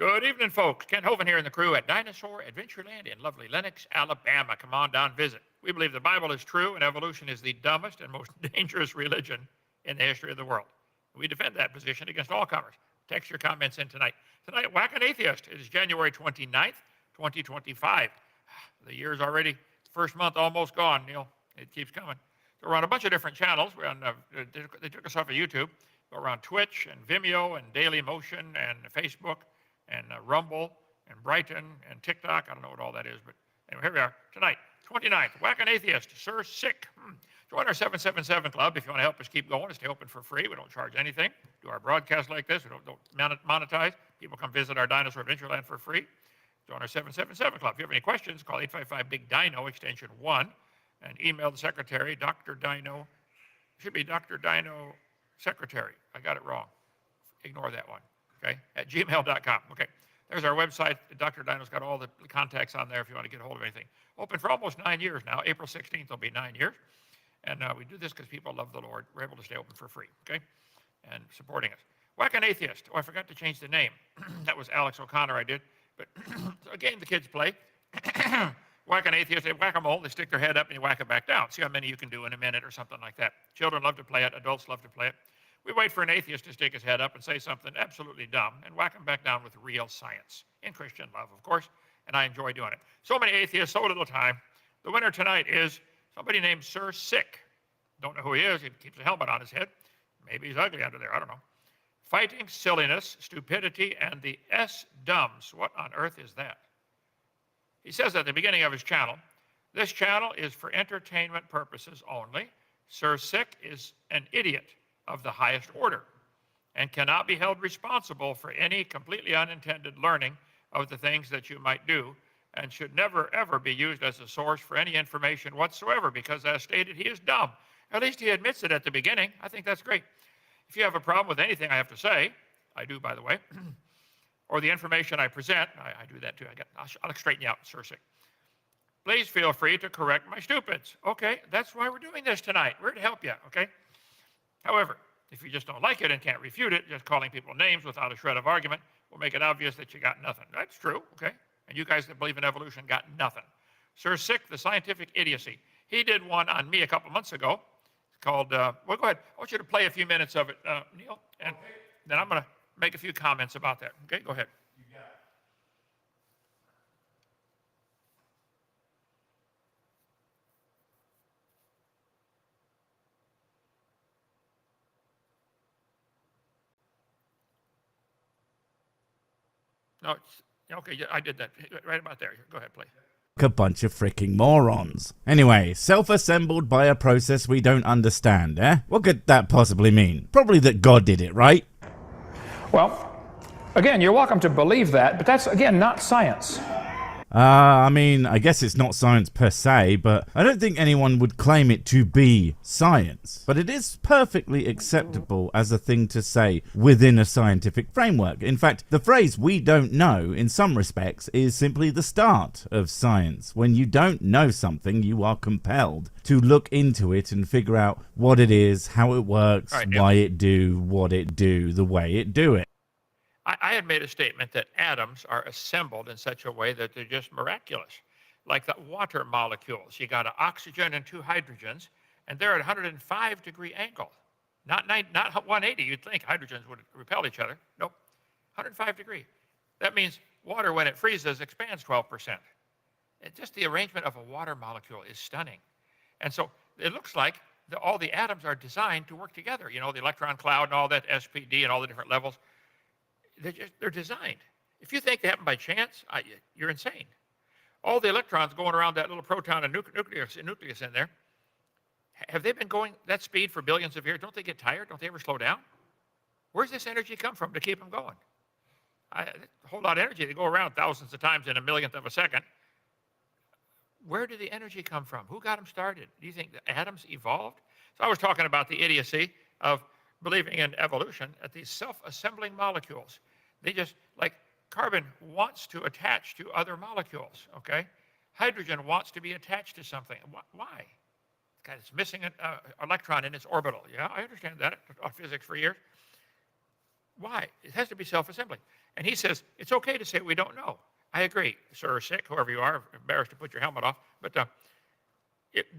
Good evening, folks. Ken Hovind here in the crew at Dinosaur Adventureland in lovely Lenox, Alabama. Come on down, visit. We believe the Bible is true and evolution is the dumbest and most dangerous religion in the history of the world. We defend that position against all comers. Text your comments in tonight. Tonight, Whack an Atheist. It is January 29th, 2025. The year's already, first month almost gone, Neil. It keeps coming. So we're on a bunch of different channels. We're on, they took us off of YouTube. We're on Twitch and Vimeo and Daily Motion and Facebook and Rumble and Brighton and TikTok. I don't know what all that is, but anyway, here we are tonight, 29th. Whack an Atheist, Sir Sic. Join our 777 Club if you want to help us keep going. Stay open for free. We don't charge anything. Do our broadcast like this. We don't monetize. People come visit our Dinosaur Adventureland for free. Join our 777 Club. If you have any questions, call 855-BIG-DINO, extension 1, and email the secretary, Dr. Dino. Should be Dr. Dino Secretary. I got it wrong. Ignore that one. Okay, at gmail.com. Okay, there's our website. Dr. Dino's got all the contacts on there if you want to get a hold of anything. Open for almost 9 years now. April 16th will be 9 years. And we do this because people love the Lord. We're able to stay open for free, okay? And supporting us. Whack an Atheist. Oh, I forgot to change the name. That was Alex O'Connor I did. But so a game the kids play. Whack an Atheist, they whack-a-mole, they stick their head up and you whack it back down. See how many you can do in a minute or something like that. Children love to play it. Adults love to play it. We wait for an atheist to stick his head up and say something absolutely dumb and whack him back down with real science. In Christian love, of course, and I enjoy doing it. So many atheists, so little time. The winner tonight is somebody named Sir Sic. Don't know who he is. He keeps a helmet on his head. Maybe he's ugly under there. I don't know. Fighting silliness, stupidity, and the S-dumbs. What on earth is that? He says at the beginning of his channel, this channel is for entertainment purposes only. Sir Sic is an idiot of the highest order and cannot be held responsible for any completely unintended learning of the things that you might do and should never, ever be used as a source for any information whatsoever because, as stated, he is dumb. At least he admits it at the beginning. I think that's great. If you have a problem with anything I have to say, I do, by the way, or the information I present, I do that too. I'll straighten you out, Sir Sic. Please feel free to correct my stupids. Okay, that's why we're doing this tonight. We're to help you, okay? However, if you just don't like it and can't refute it, just calling people names without a shred of argument will make it obvious that you got nothing. That's true, okay? And you guys that believe in evolution got nothing. Sir Sic, the scientific idiocy. He did one on me a couple months ago. It's called, well, go ahead. I want you to play a few minutes of it, Neil, and then I'm going to make a few comments about that. Okay, go ahead. You got it. No, okay, I did that right about there. Go ahead, play. A bunch of freaking morons. Anyway, self-assembled by a process we don't understand, eh? What could that possibly mean? Probably that God did it, right? Well, again, you're welcome to believe that, but that's, again, not science. I mean, I guess it's not science per se, but I don't think anyone would claim it to be science. But it is perfectly acceptable as a thing to say within a scientific framework. In fact, the phrase "we don't know" in some respects is simply the start of science. When you don't know something, you are compelled to look into it and figure out what it is, how it works, right, why it do, what it do, the way it do it. I had made a statement that atoms are assembled in such a way that they're just miraculous. Like the water molecules. You got an oxygen and two hydrogens, and they're at a 105-degree angle. Not 180. You'd think hydrogens would repel each other. Nope, 105 degree. That means water, when it freezes, expands 12%. Just the arrangement of a water molecule is stunning. And so it looks like all the atoms are designed to work together. You know, the electron cloud and all that, SPD and all the different levels. They're designed. If you think they happen by chance, you're insane. All the electrons going around that little proton and nucleus in there, have they been going that speed for billions of years? Don't they get tired? Don't they ever slow down? Where's this energy come from to keep them going? A whole lot of energy. They go around thousands of times in a millionth of a second. Where did the energy come from? Who got them started? Do you think the atoms evolved? So I was talking about the idiocy of believing in evolution at these self-assembling molecules. They just, like carbon wants to attach to other molecules, okay? Hydrogen wants to be attached to something. Why? It's missing an electron in its orbital. Yeah, I understand that. I taught physics for years. Why? It has to be self-assembling. And he says, it's okay to say we don't know. I agree, Sir Sic, whoever you are, embarrassed to put your helmet off, but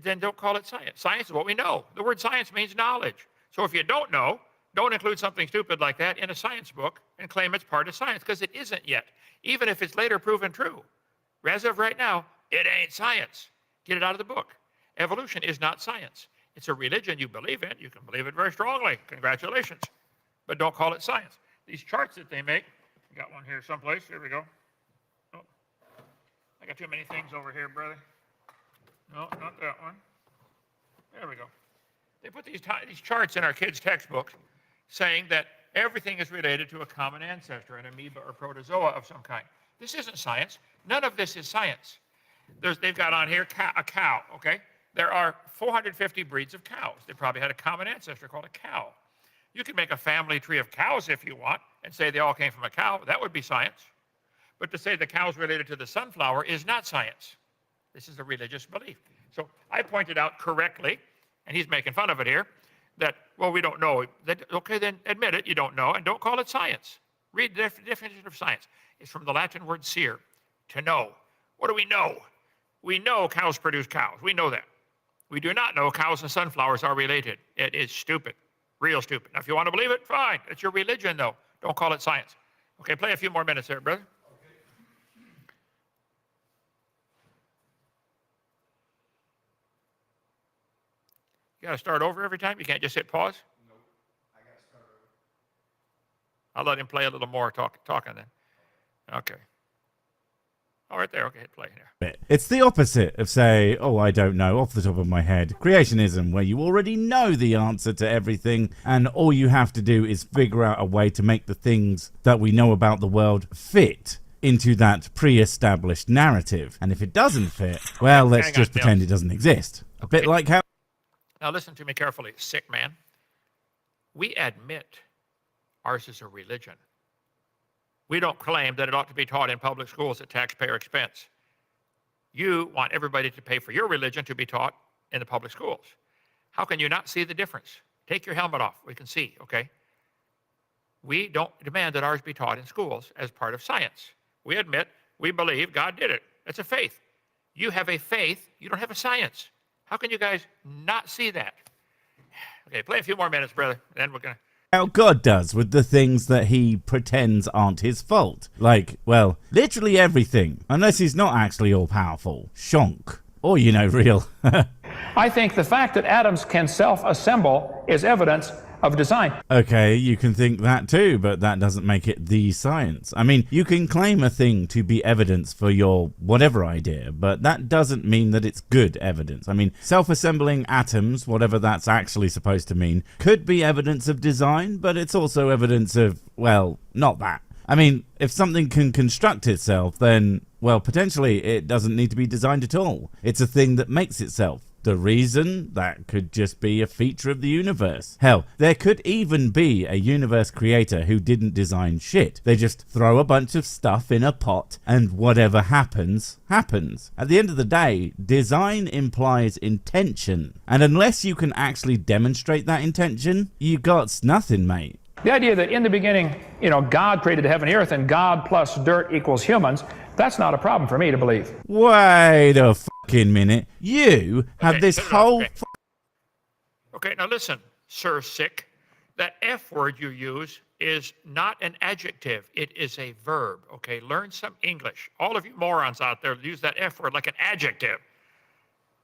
then don't call it science. Science is what we know. The word science means knowledge. So if you don't know, don't include something stupid like that in a science book and claim it's part of science, because it isn't yet, even if it's later proven true. As of right now, it ain't science. Get it out of the book. Evolution is not science. It's a religion you believe in. You can believe it very strongly. Congratulations. But don't call it science. These charts that they make, I got one here someplace. Here we go. Oh, I got too many things over here, brother. No, not that one. There we go. They put these charts in our kids' textbooks saying that everything is related to a common ancestor, an amoeba or protozoa of some kind. This isn't science. None of this is science. They've got on here a cow, okay? There are 450 breeds of cows. They probably had a common ancestor called a cow. You can make a family tree of cows if you want and say they all came from a cow. That would be science. But to say the cow's related to the sunflower is not science. This is a religious belief. So I pointed out correctly, and he's making fun of it here, that, well, we don't know. Okay, then admit it, you don't know, and don't call it science. Read the definition of science. It's from the Latin word "ser," to know. What do we know? We know cows produce cows. We know that. We do not know cows and sunflowers are related. It is stupid, real stupid. Now, if you want to believe it, fine. It's your religion, though. Don't call it science. Okay, play a few more minutes there, brother. You got to start over every time? You can't just hit pause? No, I got to start over. I'll let him play a little more talking then. Okay. Oh, right there. Okay, hit play here. It's the opposite of, say, oh, I don't know, off the top of my head. Creationism, where you already know the answer to everything, and all you have to do is figure out a way to make the things that we know about the world fit into that pre-established narrative. And if it doesn't fit, well, let's just pretend it doesn't exist. A bit like how... Now listen to me carefully, sick man. We admit ours is a religion. We don't claim that it ought to be taught in public schools at taxpayer expense. You want everybody to pay for your religion to be taught in the public schools. How can you not see the difference? Take your helmet off. We can see, okay? We don't demand that ours be taught in schools as part of science. We admit, we believe God did it. That's a faith. You have a faith, you don't have a science. How can you guys not see that? Okay, play a few more minutes, brother. Then we're going to... How God does with the things that he pretends aren't his fault. Like, well, literally everything. Unless he's not actually all-powerful. Shonk. Or, you know, real. I think the fact that atoms can self-assemble is evidence of design. Okay, you can think that too, but that doesn't make it the science. I mean, you can claim a thing to be evidence for your whatever idea, but that doesn't mean that it's good evidence. I mean, self-assembling atoms, whatever that's actually supposed to mean, could be evidence of design, but it's also evidence of, well, not that. I mean, if something can construct itself, then, well, potentially it doesn't need to be designed at all. It's a thing that makes itself. The reason? That could just be a feature of the universe. Hell, there could even be a universe creator who didn't design shit. They just throw a bunch of stuff in a pot and whatever happens, happens. At the end of the day, design implies intention. And unless you can actually demonstrate that intention, you got nothing, mate. The idea that in the beginning, God created heaven and earth and God plus dirt equals humans, that's not a problem for me to believe. Wait a fucking minute. You have this whole... Okay, now listen, Sir Sic. That F word you use is not an adjective. It is a verb, okay? Learn some English. All of you morons out there use that F word like an adjective.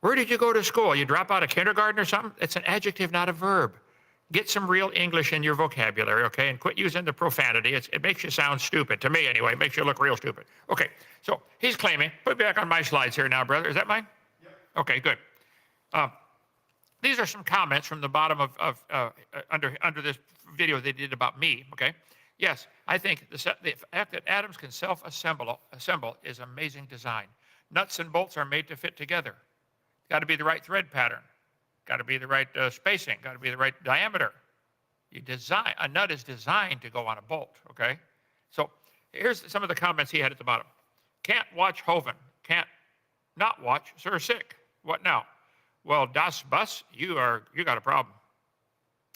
Where did you go to school? You drop out of kindergarten or something? It's an adjective, not a verb. Get some real English in your vocabulary, okay? And quit using the profanity. It makes you sound stupid, to me anyway. It makes you look real stupid. Okay, so he's claiming, put me back on my slides here now, brother. Is that mine? Yep. Okay, good. These are some comments from the bottom of under this video they did about me, okay? Yes, I think the fact that atoms can self-assemble is amazing design. Nuts and bolts are made to fit together. Got to be the right thread pattern. Got to be the right spacing, got to be the right diameter. A nut is designed to go on a bolt, okay? So here's some of the comments he had at the bottom. Can't watch Hovind, can't not watch Sir Sic. What now? Well, das Bus, you got a problem.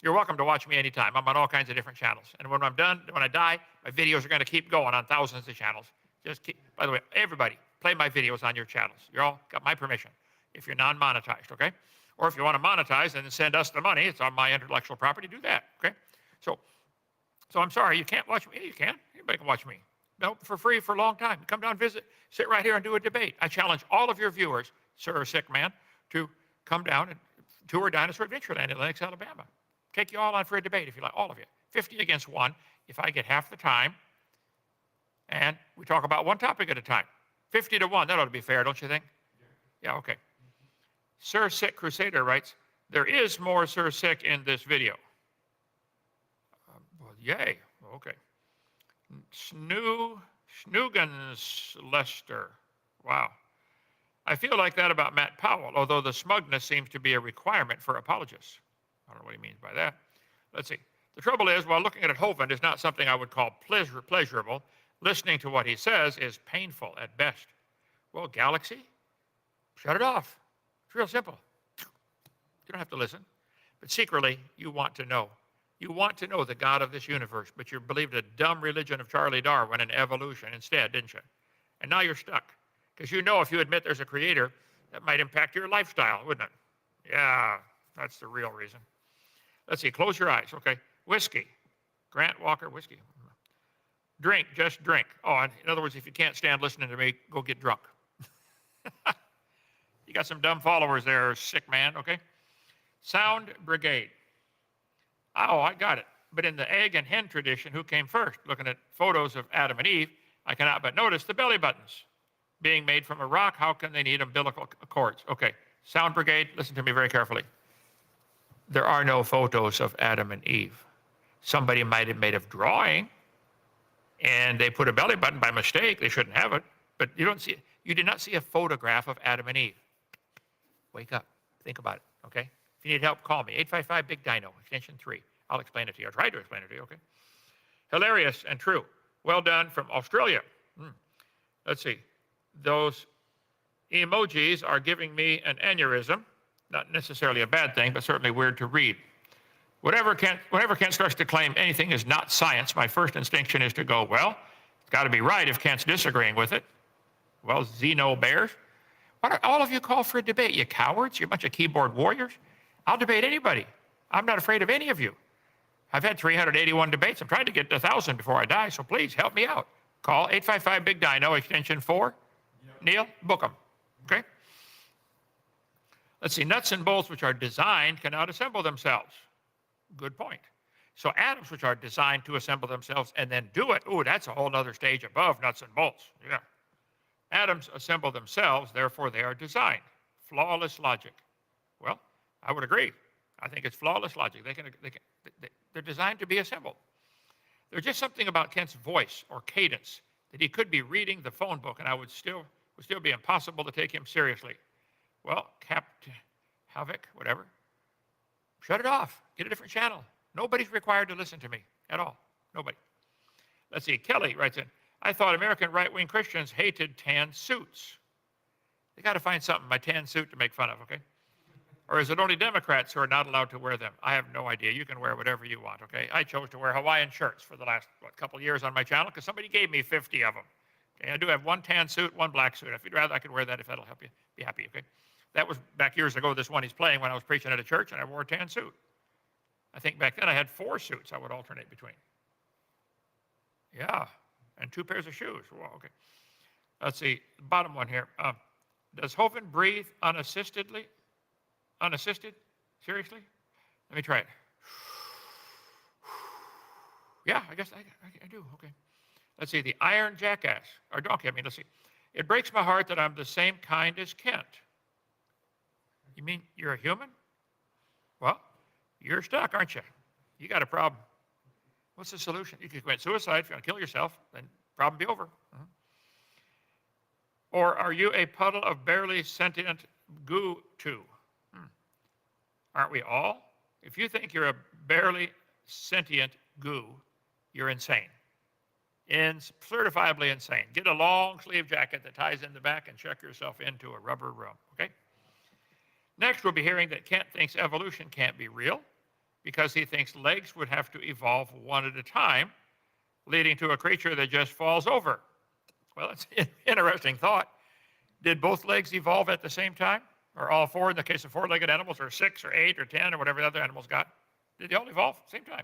You're welcome to watch me anytime. I'm on all kinds of different channels. And when I'm done, when I die, my videos are going to keep going on thousands of channels. Just keep, by the way, everybody, play my videos on your channels. You're all got my permission if you're non-monetized, okay? Or if you want to monetize and send us the money, it's on my intellectual property, do that, okay? So I'm sorry, you can't watch me. You can. Anybody can watch me. No, for free for a long time. Come down, visit, sit right here and do a debate. I challenge all of your viewers, Sir Sic man, to come down and tour Dinosaur Adventureland in Lenox, Alabama. Take you all on for a debate if you like, all of you. 50 against 1 if I get half the time. And we talk about one topic at a time. 50 to 1, that ought to be fair, don't you think? Yeah, okay. Sir Sic Crusader writes, there is more Sir Sic in this video. Well, yay, okay. Snoogans Lester, wow. I feel like that about Matt Powell, although the smugness seems to be a requirement for apologists. I don't know what he means by that. Let's see. The trouble is, while looking at Hovind is not something I would call pleasurable, listening to what he says is painful at best. Well, Galaxy, shut it off. It's real simple. You don't have to listen. But secretly, you want to know. You want to know the God of this universe, but you believed a dumb religion of Charlie Darwin and evolution instead, didn't you? And now you're stuck. Because you know if you admit there's a creator, that might impact your lifestyle, wouldn't it? Yeah, that's the real reason. Let's see, close your eyes, okay? Whiskey. Grant Walker, whiskey. Drink, just drink. Oh, in other words, if you can't stand listening to me, go get drunk. You got some dumb followers there, Sic man, okay? Sound Brigade. Oh, I got it. But in the egg and hen tradition, who came first? Looking at photos of Adam and Eve, I cannot but notice the belly buttons. Being made from a rock, how can they need umbilical cords? Okay, Sound Brigade, listen to me very carefully. There are no photos of Adam and Eve. Somebody might have made a drawing, and they put a belly button by mistake. They shouldn't have it. But you did not see a photograph of Adam and Eve. Wake up. Think about it, okay? If you need help, call me. 855-BIG-DINO, extension 3. I'll explain it to you. I'll try to explain it to you, okay? Hilarious and true. Well done from Australia. Let's see. Those emojis are giving me an aneurysm. Not necessarily a bad thing, but certainly weird to read. Whenever Kent starts to claim anything is not science, my first instinction is to go, well, it's got to be right if Kent's disagreeing with it. Well, Xeno bears. Why don't all of you call for a debate, you cowards? You're a bunch of keyboard warriors. I'll debate anybody. I'm not afraid of any of you. I've had 381 debates. I'm trying to get to 1,000 before I die, so please help me out. Call 855-BIG-DINO, extension 4. Yep. Neil, book them, okay? Let's see, nuts and bolts which are designed cannot assemble themselves. Good point. So atoms which are designed to assemble themselves and then do it, ooh, that's a whole other stage above nuts and bolts, yeah. Atoms assemble themselves, therefore they are designed. Flawless logic. Well, I would agree. I think it's flawless logic. They're designed to be assembled. There's just something about Kent's voice or cadence that he could be reading the phone book and I would still be impossible to take him seriously. Well, Captain Havoc, whatever, shut it off. Get a different channel. Nobody's required to listen to me at all. Nobody. Let's see. Kelly writes in, I thought American right-wing Christians hated tan suits. They got to find something, my tan suit, to make fun of, okay? Or is it only Democrats who are not allowed to wear them? I have no idea. You can wear whatever you want, okay? I chose to wear Hawaiian shirts for the last, couple years on my channel because somebody gave me 50 of them. Okay, I do have one tan suit, one black suit. If you'd rather, I could wear that if that'll help you. Be happy, okay? That was back years ago, this one he's playing when I was preaching at a church and I wore a tan suit. I think back then I had 4 suits I would alternate between. Yeah, and 2 pairs of shoes. Well, okay. Let's see, bottom one here. Does Hovind breathe unassistedly? Unassisted? Seriously? Let me try it. Yeah, I guess I do, okay. Let's see, the iron jackass, or donkey, let's see. It breaks my heart that I'm the same kind as Kent. You mean you're a human? Well, you're stuck, aren't you? You got a problem. What's the solution? You can commit suicide if you want to kill yourself, then problem be over. Or are you a puddle of barely sentient goo too? Aren't we all? If you think you're a barely sentient goo, you're insane. Certifiably insane. Get a long sleeve jacket that ties in the back and check yourself into a rubber room, okay? Next, we'll be hearing that Kent thinks evolution can't be real because he thinks legs would have to evolve one at a time, leading to a creature that just falls over. Well, it's an interesting thought. Did both legs evolve at the same time? Or all four in the case of four-legged animals, or 6 or 8 or 10 or whatever the other animals got? Did they all evolve at the same time?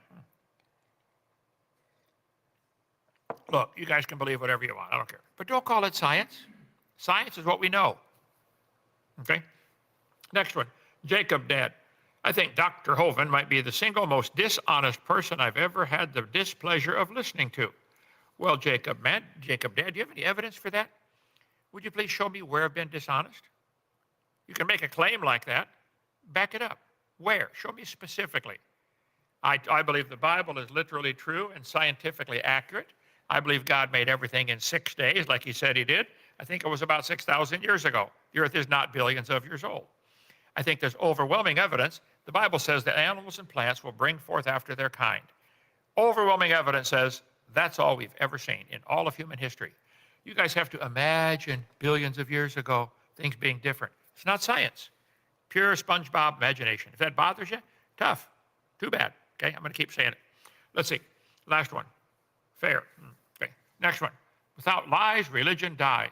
Look, you guys can believe whatever you want. I don't care. But don't call it science. Science is what we know. Okay? Next one. Jacob Dad. I think Dr. Hovind might be the single most dishonest person I've ever had the displeasure of listening to. Well, Jacob Dad, do you have any evidence for that? Would you please show me where I've been dishonest? You can make a claim like that. Back it up. Where? Show me specifically. I believe the Bible is literally true and scientifically accurate. I believe God made everything in 6 days, like he said he did. I think it was about 6,000 years ago. The earth is not billions of years old. I think there's overwhelming evidence. The Bible says that animals and plants will bring forth after their kind. Overwhelming evidence says that's all we've ever seen in all of human history. You guys have to imagine billions of years ago, things being different. It's not science. Pure SpongeBob imagination. If that bothers you, tough. Too bad. Okay, I'm going to keep saying it. Let's see. Last one. Fair. Okay, next one. Without lies, religion dies.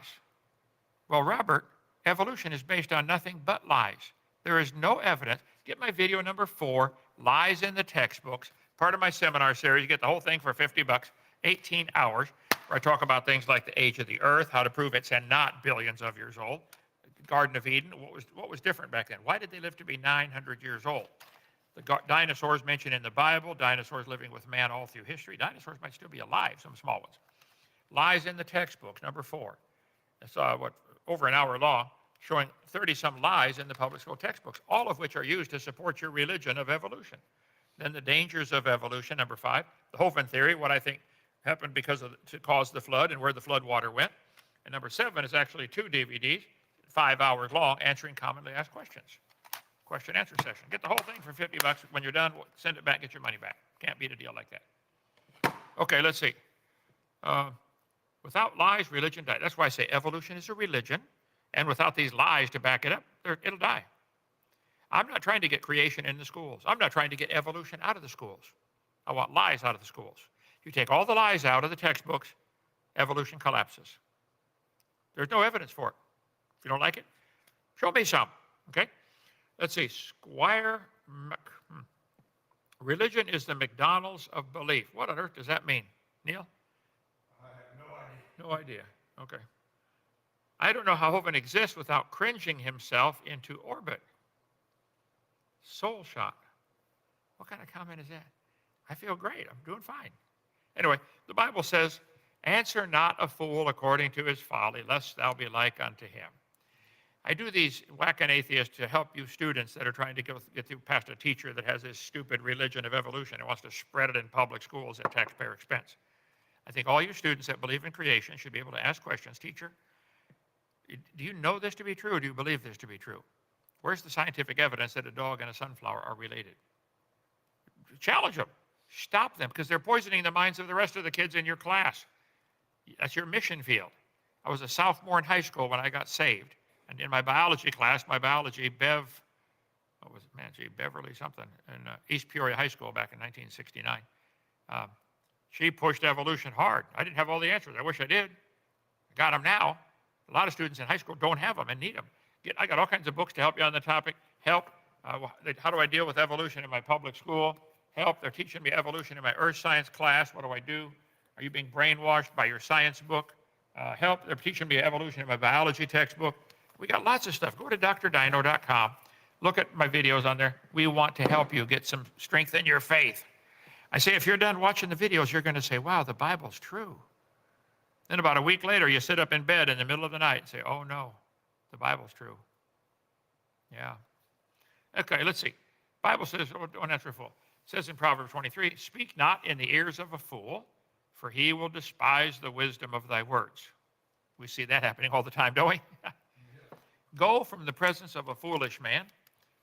Well, Robert, evolution is based on nothing but lies. There is no evidence. Get my video number 4, Lies in the Textbooks, part of my seminar series. You get the whole thing for $50, 18 hours, where I talk about things like the age of the earth, how to prove it's not billions of years old. The Garden of Eden, what was different back then? Why did they live to be 900 years old? The dinosaurs mentioned in the Bible, dinosaurs living with man all through history. Dinosaurs might still be alive, some small ones. Lies in the textbooks, number 4. It's over an hour long, showing 30-some lies in the public school textbooks, all of which are used to support your religion of evolution. Then the dangers of evolution, number 5. The Hovind theory, what I think happened to cause the flood and where the flood water went. And number 7 is actually 2 DVDs, 5 hours long, answering commonly asked questions. Question answer session. Get the whole thing for $50. When you're done, send it back, get your money back. Can't beat a deal like that. Okay, let's see. Without lies, religion dies. That's why I say evolution is a religion. And without these lies to back it up, it'll die. I'm not trying to get creation in the schools. I'm not trying to get evolution out of the schools. I want lies out of the schools. If you take all the lies out of the textbooks, evolution collapses. There's no evidence for it. If you don't like it, show me some, okay? Let's see, Squire Religion is the McDonald's of belief. What on earth does that mean? Neil? I have no idea. No idea. Okay. I don't know how Hovind exists without cringing himself into orbit. Soul shot. What kind of comment is that? I feel great. I'm doing fine. Anyway, the Bible says, answer not a fool according to his folly, lest thou be like unto him. I do these whack an atheist to help you students that are trying to get through past a teacher that has this stupid religion of evolution and wants to spread it in public schools at taxpayer expense. I think all you students that believe in creation should be able to ask questions. Teacher, do you know this to be true, or do you believe this to be true? Where's the scientific evidence that a dog and a sunflower are related? Challenge them. Stop them, because they're poisoning the minds of the rest of the kids in your class. That's your mission field. I was a sophomore in high school when I got saved. And in my biology class, Beverly something, in East Peoria High School back in 1969. She pushed evolution hard. I didn't have all the answers. I wish I did. I got them now. A lot of students in high school don't have them and need them. I got all kinds of books to help you on the topic. Help. How do I deal with evolution in my public school? Help. They're teaching me evolution in my earth science class. What do I do? Are you being brainwashed by your science book? Help. They're teaching me evolution in my biology textbook. We got lots of stuff. Go to drdino.com. Look at my videos on there. We want to help you get some strength in your faith. I say if you're done watching the videos, you're going to say, wow, the Bible's true. Then about a week later, you sit up in bed in the middle of the night and say, oh, no, the Bible's true. Yeah. Okay, let's see. Bible says, don't answer a fool. It says in Proverbs 23, speak not in the ears of a fool, for he will despise the wisdom of thy words. We see that happening all the time, don't we? Go from the presence of a foolish man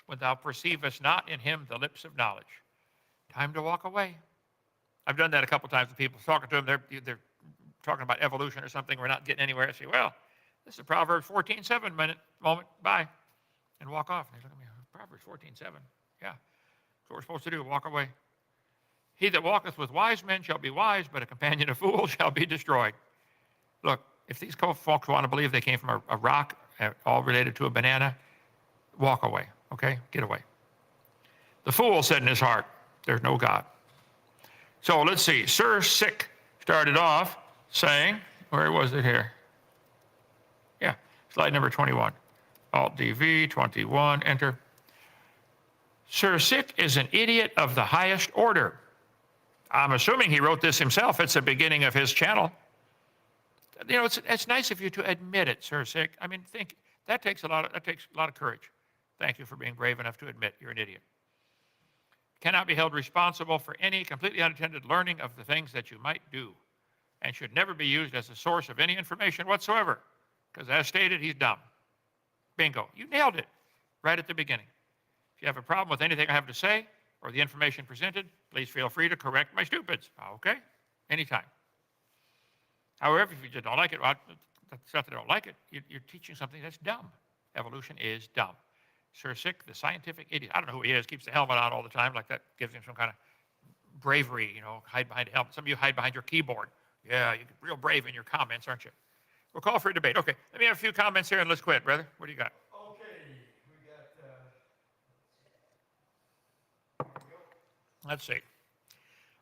when thou perceivest not in him the lips of knowledge. Time to walk away. I've done that a couple times with people. Talking to them, they're talking about evolution or something. We're not getting anywhere. I say, well, this is a Proverbs 14:7 moment. Bye. And walk off. And they look at me, Proverbs 14:7. Yeah. That's what we're supposed to do, walk away. He that walketh with wise men shall be wise, but a companion of fools shall be destroyed. Look, if these folks want to believe they came from a rock, all related to a banana, walk away, okay? Get away. The fool said in his heart, there's no God. So let's see. Sir Sic started off saying, where was it here? Yeah, slide number 21. Alt-DV, 21, enter. Sir Sic is an idiot of the highest order. I'm assuming he wrote this himself. It's the beginning of his channel. You know, it's nice of you to admit it, Sir Sic. I mean, that takes a lot of courage. Thank you for being brave enough to admit you're an idiot. Cannot be held responsible for any completely unattended learning of the things that you might do, and should never be used as a source of any information whatsoever, because as stated, he's dumb. Bingo. You nailed it right at the beginning. If you have a problem with anything I have to say or the information presented, please feel free to correct my stupids. Okay? Anytime. However, if you just don't like it, well, that's not that I don't like it. You're teaching something that's dumb. Evolution is dumb. Sir Sic, the scientific idiot. I don't know who he is. Keeps the helmet on all the time, like that gives him some kind of bravery, you know, hide behind a helmet. Some of you hide behind your keyboard. Yeah, you're real brave in your comments, aren't you? We'll call for a debate. Okay, let me have a few comments here and let's quit, brother. What do you got? Okay, we got, Let's see.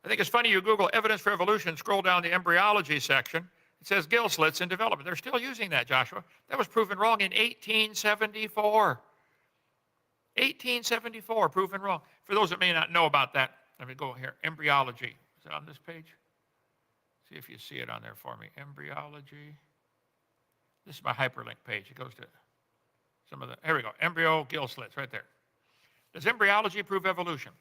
I think it's funny you Google evidence for evolution, scroll down the embryology section. It says gill slits in development. They're still using that, Joshua. That was proven wrong in 1874. 1874, proven wrong. For those that may not know about that, let me go here. Embryology. Is it on this page? See if you see it on there for me. Embryology. This is my hyperlink page. It goes to some of the, here we go. Embryo gill slits right there. Does embryology prove evolution?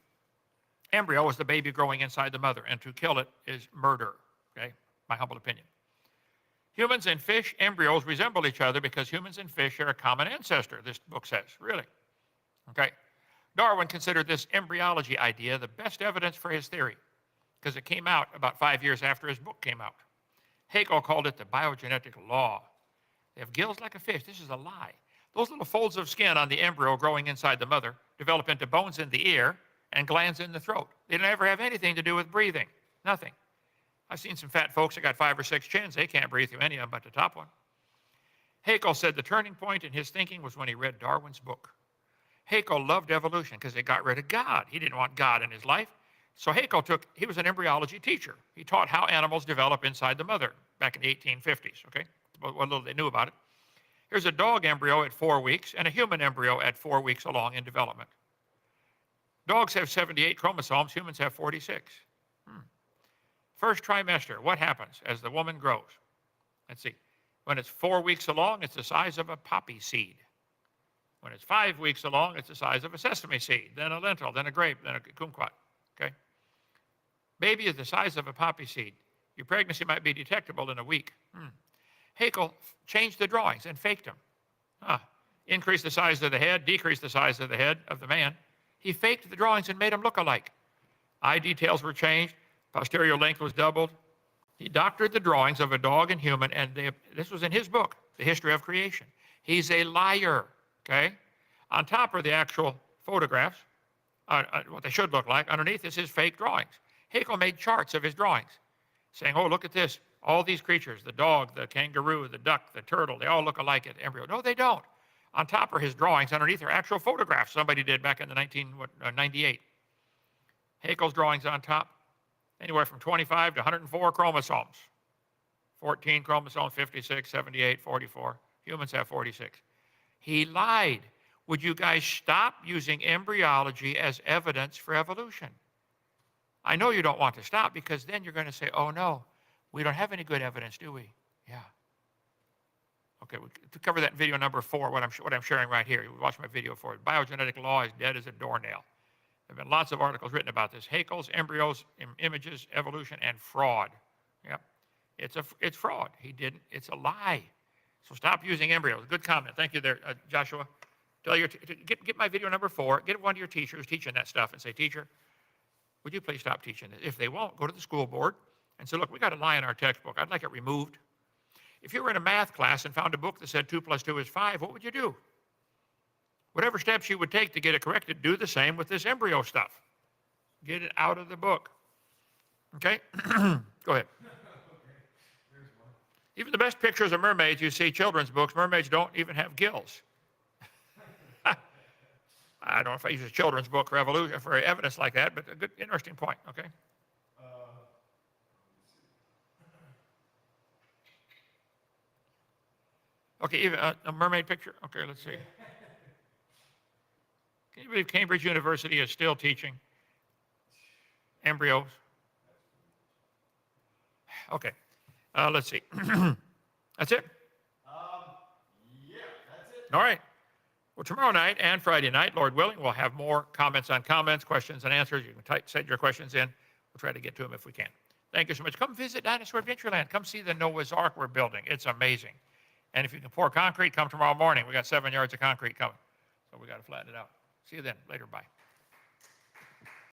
Embryo is the baby growing inside the mother, and to kill it is murder, okay? My humble opinion. Humans and fish embryos resemble each other because humans and fish share a common ancestor, this book says. Really? Okay. Darwin considered this embryology idea the best evidence for his theory because it came out about 5 years after his book came out. Haeckel called it the biogenetic law. They have gills like a fish. This is a lie. Those little folds of skin on the embryo growing inside the mother develop into bones in the ear and glands in the throat. They don't ever have anything to do with breathing. Nothing. I've seen some fat folks that got 5 or 6 chins. They can't breathe through any of them but the top one. Haeckel said the turning point in his thinking was when he read Darwin's book. Haeckel loved evolution because it got rid of God. He didn't want God in his life. So Haeckel he was an embryology teacher. He taught how animals develop inside the mother back in the 1850s, okay? What little they knew about it. Here's a dog embryo at 4 weeks and a human embryo at 4 weeks along in development. Dogs have 78 chromosomes, humans have 46. First trimester, what happens as the woman grows? Let's see. When it's 4 weeks along, it's the size of a poppy seed. When it's 5 weeks along, it's the size of a sesame seed, then a lentil, then a grape, then a kumquat, okay? Baby is the size of a poppy seed. Your pregnancy might be detectable in a week. Haeckel changed the drawings and faked them. Increased the size of the head, decreased the size of the head of the man. He faked the drawings and made them look alike. Eye details were changed. Posterior length was doubled. He doctored the drawings of a dog and human, and this was in his book, The History of Creation. He's a liar, okay? On top are the actual photographs, what they should look like. Underneath is his fake drawings. Haeckel made charts of his drawings, saying, oh, look at this. All these creatures, the dog, the kangaroo, the duck, the turtle, they all look alike at the embryo. No, they don't. On top are his drawings. Underneath are actual photographs somebody did back in the 1998. Haeckel's drawings on top, anywhere from 25 to 104 chromosomes. 14 chromosomes, 56, 78, 44. Humans have 46. He lied. Would you guys stop using embryology as evidence for evolution? I know you don't want to stop because then you're going to say, oh no, we don't have any good evidence, do we? Yeah. Okay, to cover that video number 4, what I'm sharing right here, you watch my video for it. Biogenetic law is dead as a doornail. There have been lots of articles written about this. Haeckel's, embryos, images, evolution, and fraud. Yep, it's fraud. He didn't. It's a lie. So stop using embryos. Good comment. Thank you there, Joshua. Tell get my video number 4. Get one of your teachers teaching that stuff and say, teacher, would you please stop teaching this? If they won't, go to the school board and say, look, we got a lie in our textbook. I'd like it removed. If you were in a math class and found a book that said 2 + 2 is 5, what would you do? Whatever steps you would take to get it corrected, do the same with this embryo stuff. Get it out of the book. Okay? Go ahead. Even the best pictures of mermaids you see, children's books, mermaids don't even have gills. I don't know if I use a children's book for evolution for evidence like that, but a good, interesting point, okay? Okay, even a mermaid picture? Okay, let's see. Can you believe Cambridge University is still teaching embryos? Okay, let's see. That's it? Yeah, that's it. All right. Well, tomorrow night and Friday night, Lord willing, we'll have more comments on comments, questions and answers. You can send your questions in. We'll try to get to them if we can. Thank you so much. Come visit Dinosaur Adventureland. Come see the Noah's Ark we're building. It's amazing. And if you can pour concrete, come tomorrow morning. We got 7 yards of concrete coming. So we got to flatten it out. See you then. Later. Bye.